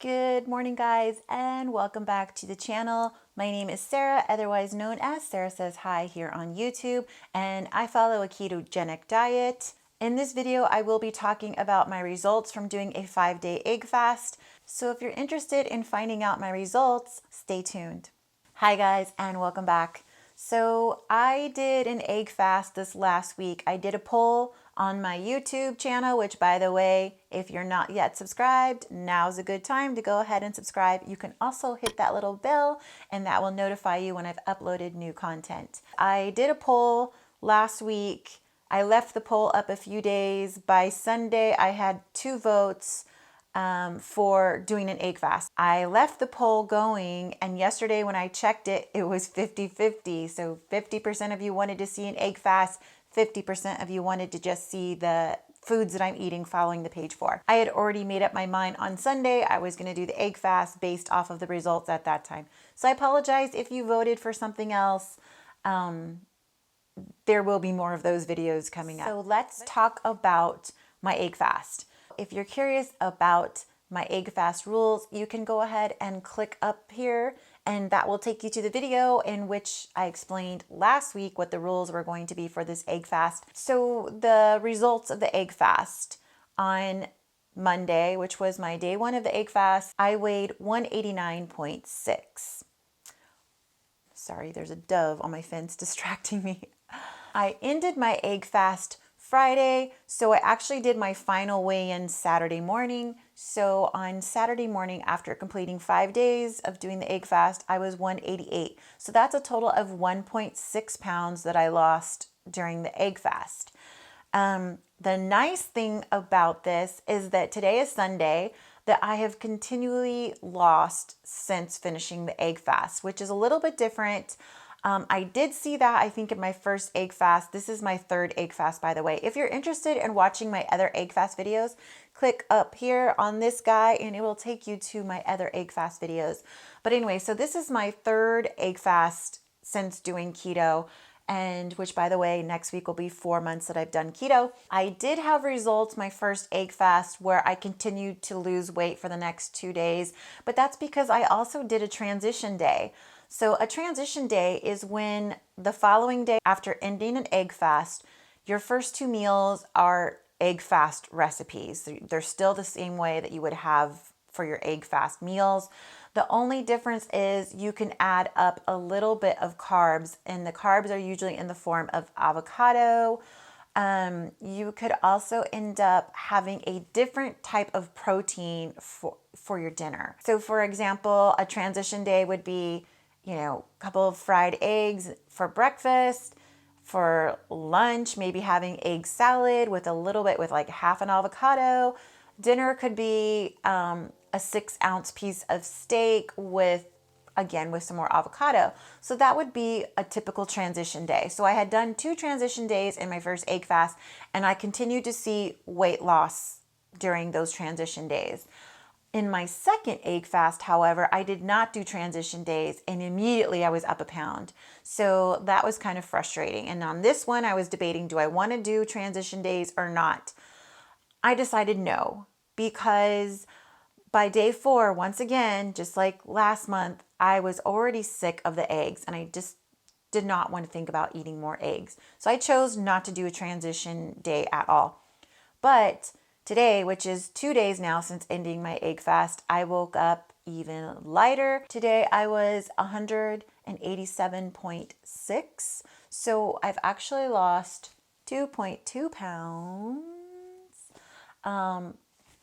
Good morning, guys, and welcome back to the channel. My name is Sarah, otherwise known as Sarah Says Hi here on YouTube, and I follow a ketogenic diet. In this video, I will be talking about my results from doing a 5-day egg fast. So if you're interested in finding out my results, stay tuned. Hi, guys, and welcome back. So I did an egg fast this last week. I did a poll on my YouTube channel, which, by the way, if you're not yet subscribed, now's a good time to go ahead and subscribe. You can also hit that little bell and that will notify you when I've uploaded new content. I did a poll last week. I left the poll up a few days. By Sunday, I had 2 votes for doing an egg fast. I left the poll going, and yesterday when I checked it, it was 50-50. So 50% of you wanted to see an egg fast, 50% of you wanted to just see the foods that I'm eating following the page 4. I had already made up my mind on Sunday I was going to do the egg fast based off of the results at that time. So I apologize if you voted for something else. There will be more of those videos coming up. So let's talk about my egg fast. If you're curious about my egg fast rules, you can go ahead and click up here, and that will take you to the video in which I explained last week what the rules were going to be for this egg fast. So the results of the egg fast: on Monday, which was my day 1 of the egg fast, I weighed 189.6. Sorry, there's a dove on my fence distracting me. I ended my egg fast Friday, so I actually did my final weigh-in Saturday morning. So on Saturday morning, after completing 5 days of doing the egg fast, I was 188. So that's a total of 1.6 pounds that I lost during the egg fast. The nice thing about this is that today is Sunday, that I have continually lost since finishing the egg fast, which is a little bit different. I did see that, I think, in my first egg fast. This is my 3rd egg fast, by the way. If you're interested in watching my other egg fast videos, click up here on this guy and it will take you to my other egg fast videos. But anyway, so this is my 3rd egg fast since doing keto, and which, by the way, next week will be 4 months that I've done keto. I did have results my first egg fast where I continued to lose weight for the next 2 days, but that's because I also did a transition day. So a transition day is when the following day after ending an egg fast, your first 2 meals are egg fast recipes. They're still the same way that you would have for your egg fast meals. The only difference is you can add up a little bit of carbs, and the carbs are usually in the form of avocado. You could also end up having a different type of protein for your dinner. So for example, a transition day would be, a couple of fried eggs for breakfast. For lunch, maybe having egg salad with like half an avocado. Dinner could be a 6-ounce piece of steak with some more avocado. So that would be a typical transition day. So I had done 2 transition days in my first egg fast, and I continued to see weight loss during those transition days. In my second egg fast, however, I did not do transition days, and immediately I was up a pound. So that was kind of frustrating. And on this one, I was debating, do I want to do transition days or not? I decided no, because by day 4, once again, just like last month, I was already sick of the eggs, and I just did not want to think about eating more eggs. So I chose not to do a transition day at all. But today, which is 2 days now since ending my egg fast, I woke up even lighter. Today I was 187.6. So I've actually lost 2.2 pounds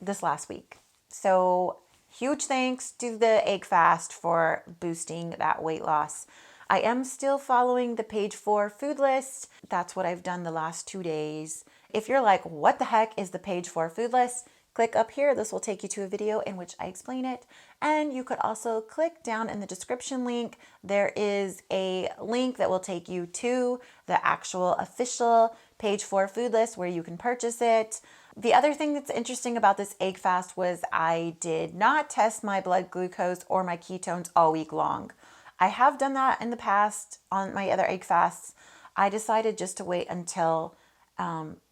this last week. So huge thanks to the egg fast for boosting that weight loss. I am still following the page 4 food list. That's what I've done the last 2 days. If you're like, what the heck is the page 4 food list? Click up here. This will take you to a video in which I explain it. And you could also click down in the description link. There is a link that will take you to the actual official page 4 food list where you can purchase it. The other thing that's interesting about this egg fast was I did not test my blood glucose or my ketones all week long. I have done that in the past on my other egg fasts. I decided just to wait until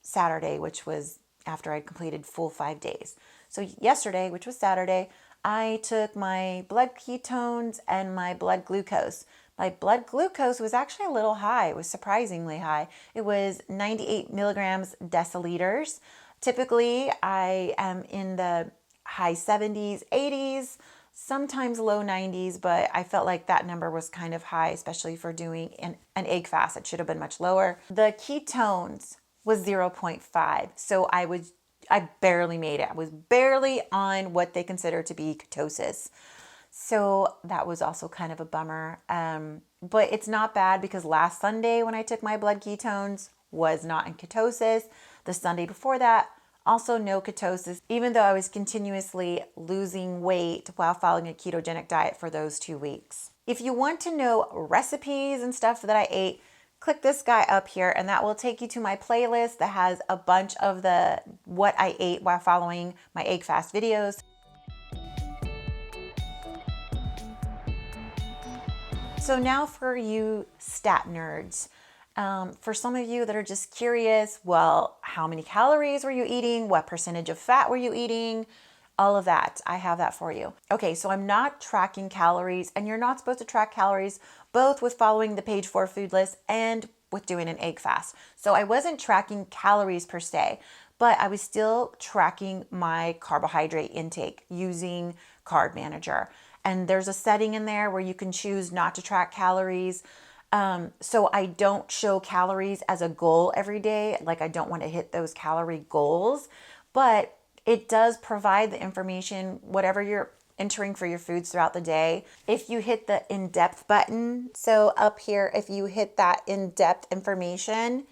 Saturday, which was after I'd completed full 5 days. So yesterday, which was Saturday, I took my blood ketones and my blood glucose. My blood glucose was actually a little high. It was surprisingly high. It was 98 milligrams deciliters. Typically, I am in the high 70s, 80s, sometimes low 90s, but I felt like that number was kind of high, especially for doing an egg fast. It should have been much lower. The ketones was 0.5. So I barely made it. I was barely on what they consider to be ketosis. So that was also kind of a bummer. But it's not bad because last Sunday when I took my blood ketones was not in ketosis. The Sunday before that, also no ketosis, even though I was continuously losing weight while following a ketogenic diet for those 2 weeks. If you want to know recipes and stuff that I ate, click this guy up here and that will take you to my playlist that has a bunch of the what I ate while following my egg fast videos. So now for you stat nerds. For some of you that are just curious, well, how many calories were you eating? What percentage of fat were you eating? All of that, I have that for you. Okay, so I'm not tracking calories, and you're not supposed to track calories both with following the page 4 food list and with doing an egg fast. So I wasn't tracking calories per se, but I was still tracking my carbohydrate intake using Carb Manager. And there's a setting in there where you can choose not to track calories. So I don't show calories as a goal every day. Like I don't want to hit those calorie goals, but it does provide the information, whatever you're entering for your foods throughout the day. If you hit the in-depth button, so up here, if you hit that in-depth information,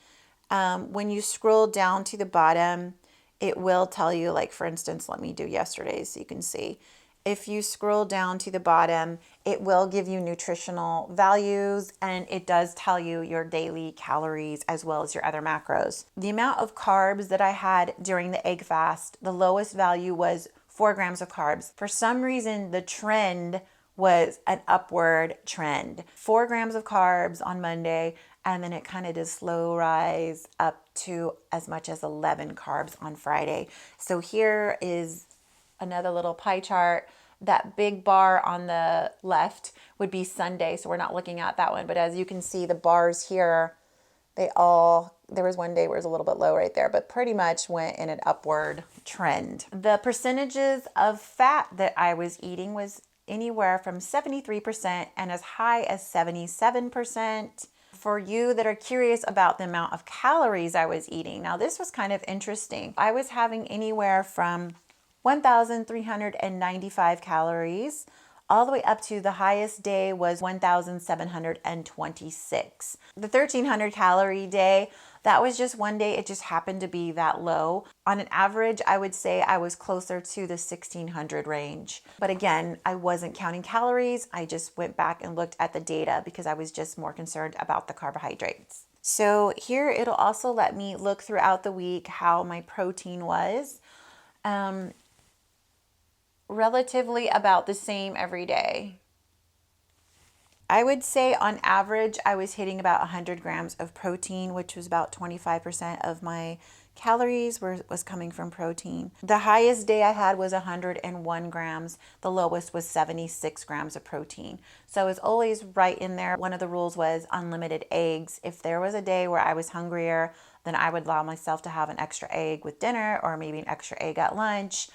when you scroll down to the bottom, it will tell you, like for instance, let me do yesterday's so you can see. If you scroll down to the bottom, it will give you nutritional values and it does tell you your daily calories as well as your other macros. The amount of carbs that I had during the egg fast, the lowest value was 4 grams of carbs. For some reason, the trend was an upward trend. 4 grams of carbs on Monday, and then it kind of did slow rise up to as much as 11 carbs on Friday. So here is another little pie chart. That big bar on the left would be Sunday, so we're not looking at that one. But as you can see, the bars here, there was one day where it was a little bit low right there, but pretty much went in an upward trend. The percentages of fat that I was eating was anywhere from 73% and as high as 77%. For you that are curious about the amount of calories I was eating, now this was kind of interesting. I was having anywhere from 1,395 calories, all the way up to the highest day was 1,726. The 1,300 calorie day, that was just one day. It just happened to be that low. On an average, I would say I was closer to the 1,600 range. But again, I wasn't counting calories. I just went back and looked at the data because I was just more concerned about the carbohydrates. So here it'll also let me look throughout the week how my protein was. Relatively about the same every day. I would say on average, I was hitting about 100 grams of protein, which was about 25% of my calories was coming from protein. The highest day I had was 101 grams. The lowest was 76 grams of protein. So it was always right in there. One of the rules was unlimited eggs. If there was a day where I was hungrier, then I would allow myself to have an extra egg with dinner or maybe an extra egg at lunch.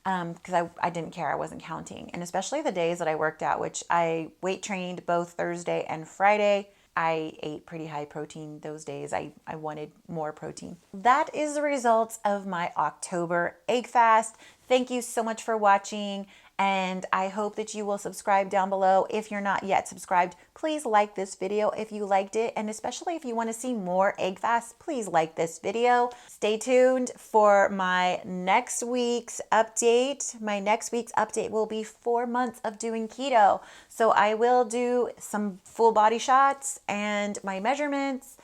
Because I didn't care. I wasn't counting. And especially the days that I worked out, which I weight trained both Thursday and Friday, I ate pretty high protein those days. I wanted more protein. That is the results of my October egg fast. Thank you so much for watching. And I hope that you will subscribe down below. If you're not yet subscribed, please like this video if you liked it. And especially if you want to see more egg fasts, please like this video. Stay tuned for my next week's update. My next week's update will be 4 months of doing keto. So I will do some full body shots and my measurements,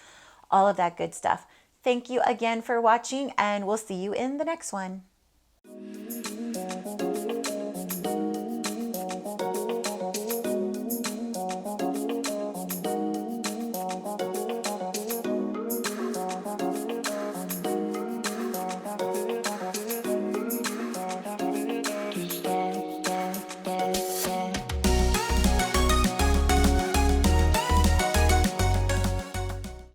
all of that good stuff. Thank you again for watching, and we'll see you in the next one.